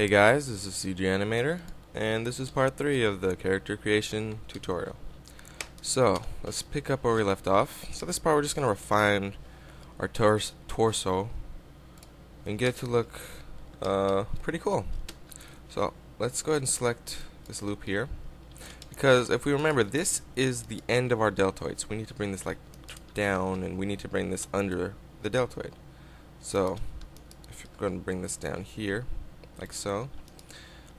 Hey guys, this is CG Animator, and this is part 3 of the character creation tutorial. So, let's pick up where we left off. So this part we're just going to refine our torso and get it to look pretty cool. So, let's go ahead and select this loop here, because if we remember, this is the end of our deltoid, so we need to bring this like down, and we need to bring this under the deltoid. So, if you're going to bring this down here, like so.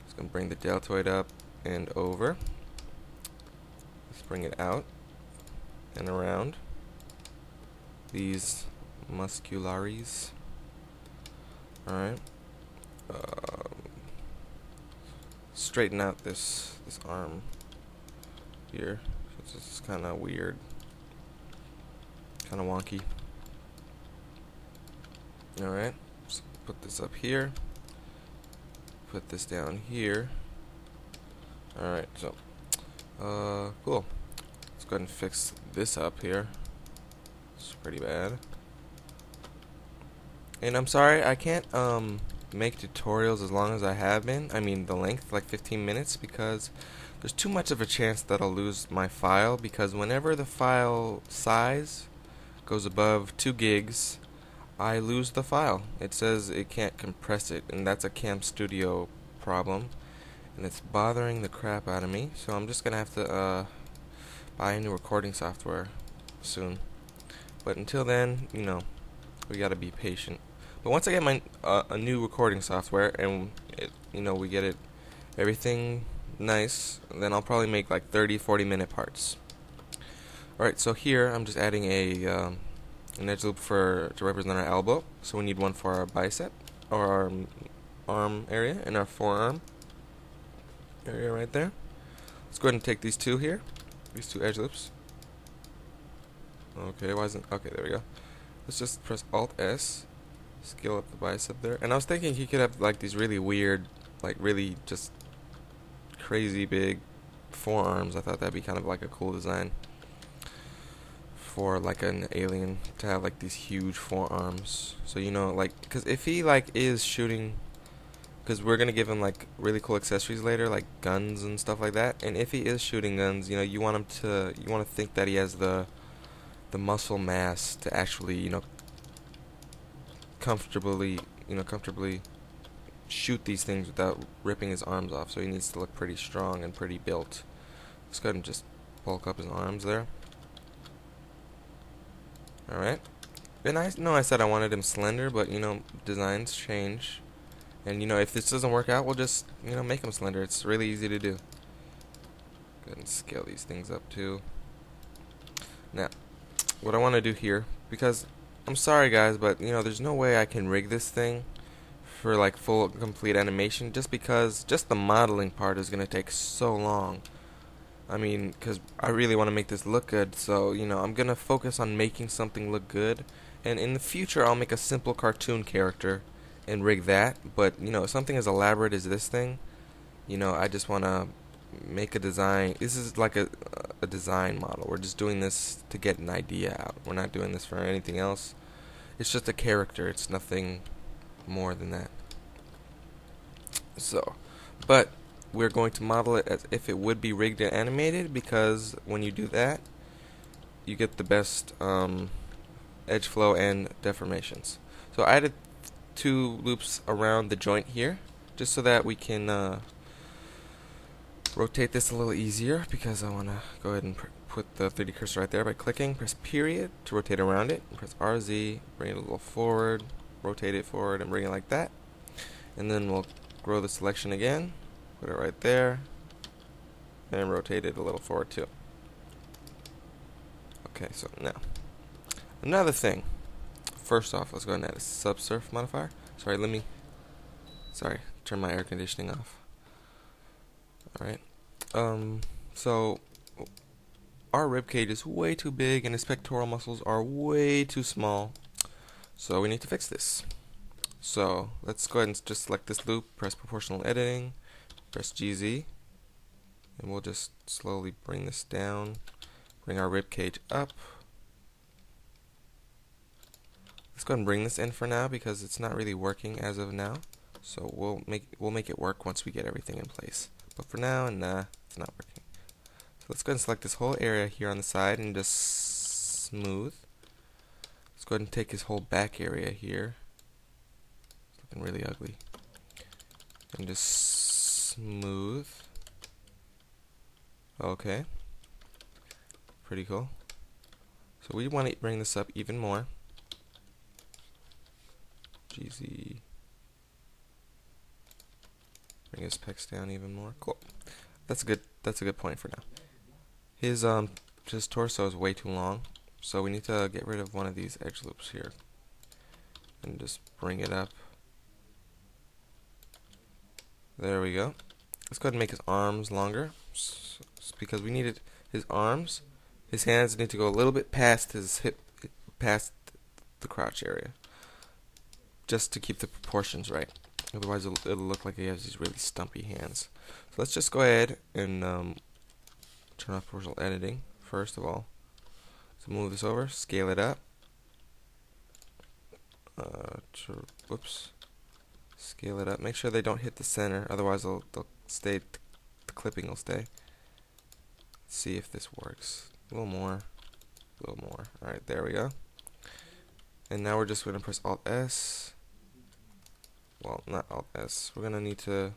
Just going to bring the deltoid up and over. Let's bring it out and around these muscularies. Alright. Straighten out this arm here. This is kind of weird. Kind of wonky. Alright. Just put this up here. Put this down here. Alright, so cool. Let's go ahead and fix this up here. It's pretty bad. And I'm sorry I can't make tutorials as long as I have been. I mean the length, like 15 minutes, because there's too much of a chance that I'll lose my file, because whenever the file size goes above 2 gigs, I lose the file. It says it can't compress it, and that's a Cam Studio problem, and it's bothering the crap out of me. So I'm just gonna have to buy a new recording software soon. But until then, you know, we gotta be patient. But once I get my a new recording software and we get it everything nice, then I'll probably make like 30-40 minute parts. Alright, so here I'm just adding an edge loop to represent our elbow. So we need one for our bicep, or our arm area, and our forearm area right there. Let's go ahead and take these two here, these two edge loops. Okay, why isn't, okay, there we go. Let's just press Alt S, scale up the bicep there. And I was thinking he could have like these really weird, like really just crazy big forearms. I thought that'd be kind of like a cool design for like an alien to have like these huge forearms. So you know, like, because if he like is shooting, because we're gonna give him like really cool accessories later, like guns and stuff like that. And if he is shooting guns, you know, you want to think that he has the muscle mass to actually, you know, comfortably shoot these things without ripping his arms off. So he needs to look pretty strong and pretty built. Let's go ahead and just bulk up his arms there. Alright. And I know I said I wanted him slender, but you know, designs change. And you know, if this doesn't work out, we'll just, you know, make him slender. It's really easy to do. Go ahead and scale these things up too. Now, what I want to do here, because I'm sorry guys, but you know, there's no way I can rig this thing for like full complete animation, just because just the modeling part is going to take so long. I mean, because I really want to make this look good, so, you know, I'm going to focus on making something look good. And in the future, I'll make a simple cartoon character and rig that. But, you know, something as elaborate as this thing, you know, I just want to make a design. This is like a design model. We're just doing this to get an idea out. We're not doing this for anything else. It's just a character. It's nothing more than that. So, but we're going to model it as if it would be rigged and animated, because when you do that, you get the best edge flow and deformations. So I added 2 loops around the joint here, just so that we can rotate this a little easier, because I want to go ahead and put the 3D cursor right there by clicking, press period to rotate around it, and press RZ, bring it a little forward, rotate it forward, and bring it like that. And then we'll grow the selection again. Put it right there, and rotate it a little forward too. Okay, so now, another thing. First off, let's go ahead and add a subsurf modifier. Sorry, turn my air conditioning off. Alright, so our rib cage is way too big, and his pectoral muscles are way too small. So we need to fix this. So let's go ahead and just select this loop, press proportional editing, press GZ, and we'll just slowly bring this down, bring our rib cage up. Let's go ahead and bring this in for now, because it's not really working as of now. So we'll make it work once we get everything in place. But for now, nah, it's not working. So let's go ahead and select this whole area here on the side and just smooth. Let's go ahead and take his whole back area here. It's looking really ugly. And just smooth. Okay. Pretty cool. So we want to bring this up even more. GZ. Bring his pecs down even more. Cool. That's a good point for now. His torso is way too long, so we need to get rid of one of these edge loops here. And just bring it up. There we go. Let's go ahead and make his arms longer. Because we needed his arms. His hands need to go a little bit past his hip, past the crotch area. Just to keep the proportions right. Otherwise it'll look like he has these really stumpy hands. So let's just go ahead and turn off proportional editing first of all. So move this over, scale it up. Whoops. Scale it up. Make sure they don't hit the center, otherwise they'll stay. The clipping will stay. Let's see if this works. A little more. A little more. Alright, there we go. And now we're just going to press Alt S. Well, not Alt S. We're going to need to.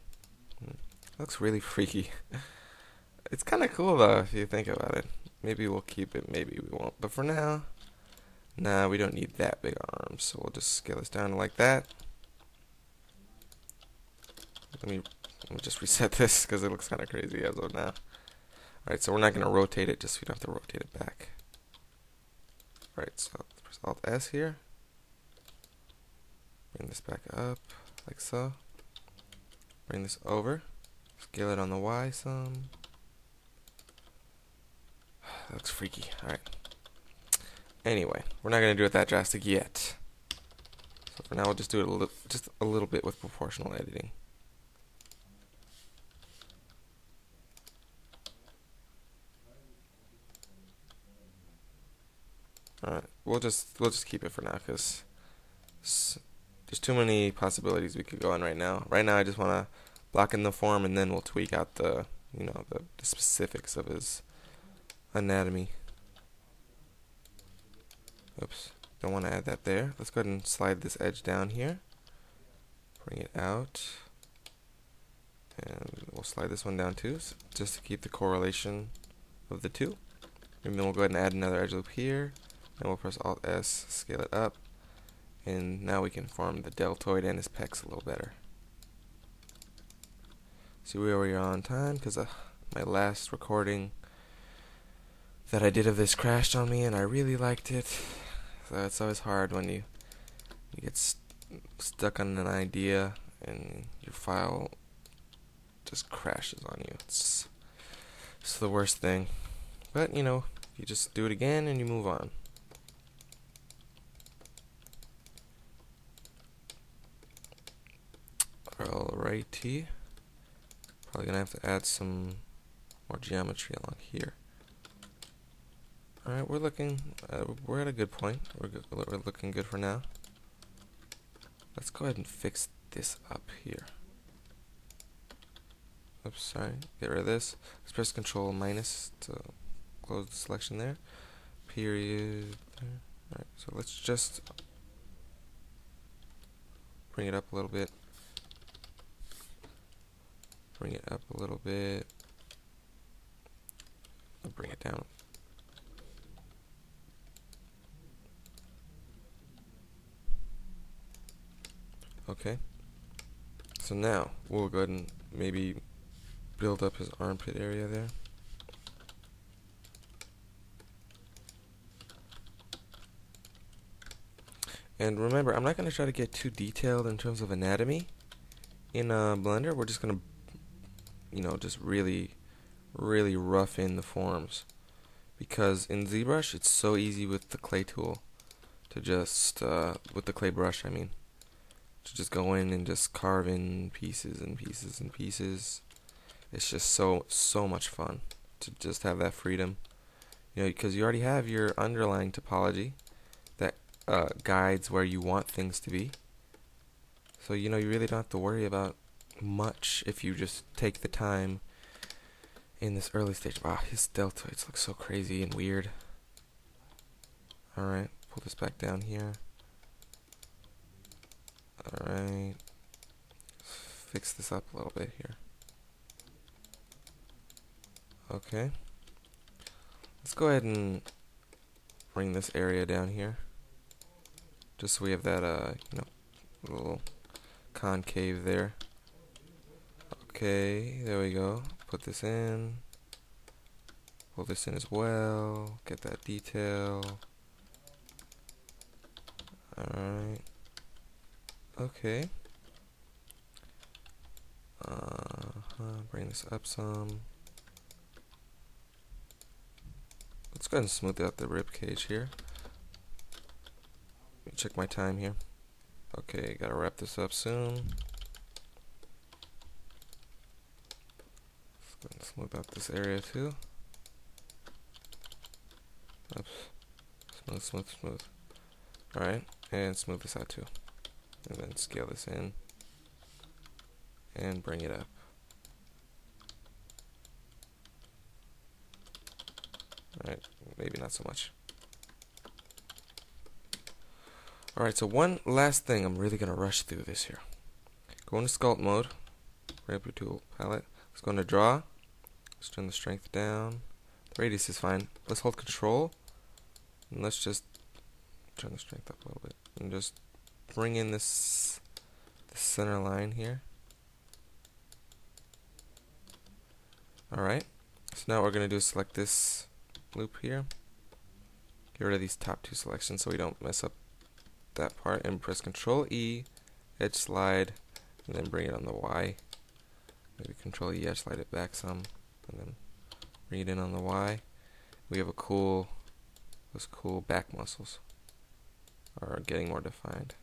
Looks really freaky. It's kind of cool though if you think about it. Maybe we'll keep it, maybe we won't. But for now, nah, we don't need that big arms. So we'll just scale this down like that. Let me just reset this because it looks kind of crazy as of now. Alright, so we're not going to rotate it, just so we don't have to rotate it back. Alright, so let's press Alt S here. Bring this back up, like so. Bring this over. Scale it on the Y some. That looks freaky. Alright. Anyway, we're not going to do it that drastic yet. So for now, we'll just do it just a little bit with proportional editing. Alright, we'll just keep it for now because there's too many possibilities we could go on right now. Right now, I just want to block in the form, and then we'll tweak out the the specifics of his anatomy. Oops, don't want to add that there. Let's go ahead and slide this edge down here. Bring it out, and we'll slide this one down too, just to keep the correlation of the two. And then we'll go ahead and add another edge loop here. And we'll press Alt S, scale it up, and now we can form the deltoid and his pecs a little better. See where we are on time, because my last recording that I did of this crashed on me, and I really liked it. So it's always hard when you get stuck on an idea and your file just crashes on you. It's the worst thing. But you just do it again and you move on. Alrighty. Probably gonna have to add some more geometry along here. Alright, we're at a good point. We're looking good for now. Let's go ahead and fix this up here. Oops, sorry. Get rid of this. Let's press Control minus to close the selection there. Period. Alright, so let's just bring it up a little bit. Bring it up a little bit. I'll bring it down. Okay. So now we'll go ahead and maybe build up his armpit area there. And remember, I'm not going to try to get too detailed in terms of anatomy in Blender. We're just going to just really rough in the forms, because in ZBrush it's so easy with the clay tool to just with the clay brush, I mean, to just go in and just carve in pieces and pieces and pieces. It's just so much fun to just have that freedom, because you already have your underlying topology that guides where you want things to be. So, you know, you really don't have to worry about much if you just take the time in this early stage. Wow, his deltoids look so crazy and weird. Alright, pull this back down here. Alright, fix this up a little bit here. Okay, let's go ahead and bring this area down here, just so we have that, you know, little concave there. Okay, there we go. Put this in. Pull this in as well. Get that detail. Alright. Okay. Bring this up some. Let's go ahead and smooth out the rib cage here. Let me check my time here. Okay, gotta wrap this up soon. Let's go ahead and smooth out this area too. Oops. Smooth, smooth, smooth. Alright, and smooth this out too. And then scale this in. And bring it up. Alright, maybe not so much. Alright, so one last thing, I'm really going to rush through this here. Go into sculpt mode. Bring up your tool palette. Let's go into draw. Let's turn the strength down. The radius is fine. Let's hold control. And let's just turn the strength up a little bit. And just bring in this center line here. Alright, so now what we're going to do is select this loop here. Get rid of these top two selections so we don't mess up that part, and press Control E, edge slide, and then bring it on the Y. Maybe Control E, edge slide it back some, and then bring it in on the Y. We have those cool back muscles are getting more defined.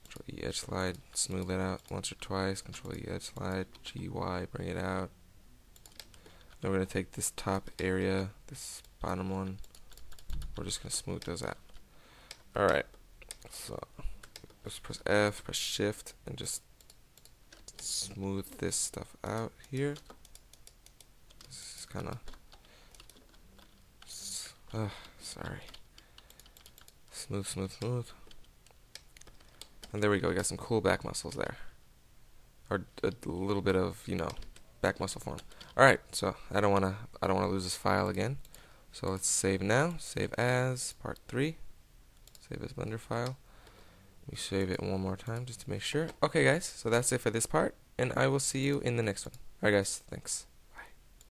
Control E, edge slide, smooth it out once or twice. Control E, edge slide, GY, bring it out. Now we're going to take this top area, this bottom one, we're just going to smooth those out. Alright, so just press F, press Shift, and just smooth this stuff out here. This is kind of, sorry. Smooth, smooth, smooth. And there we go, we got some cool back muscles there. Or a little bit of, you know, back muscle form. Alright, so I don't wanna lose this file again. So let's save now. Save as part 3. Save as Blender file. Let me save it one more time just to make sure. Okay guys, so that's it for this part, and I will see you in the next one. Alright guys, thanks.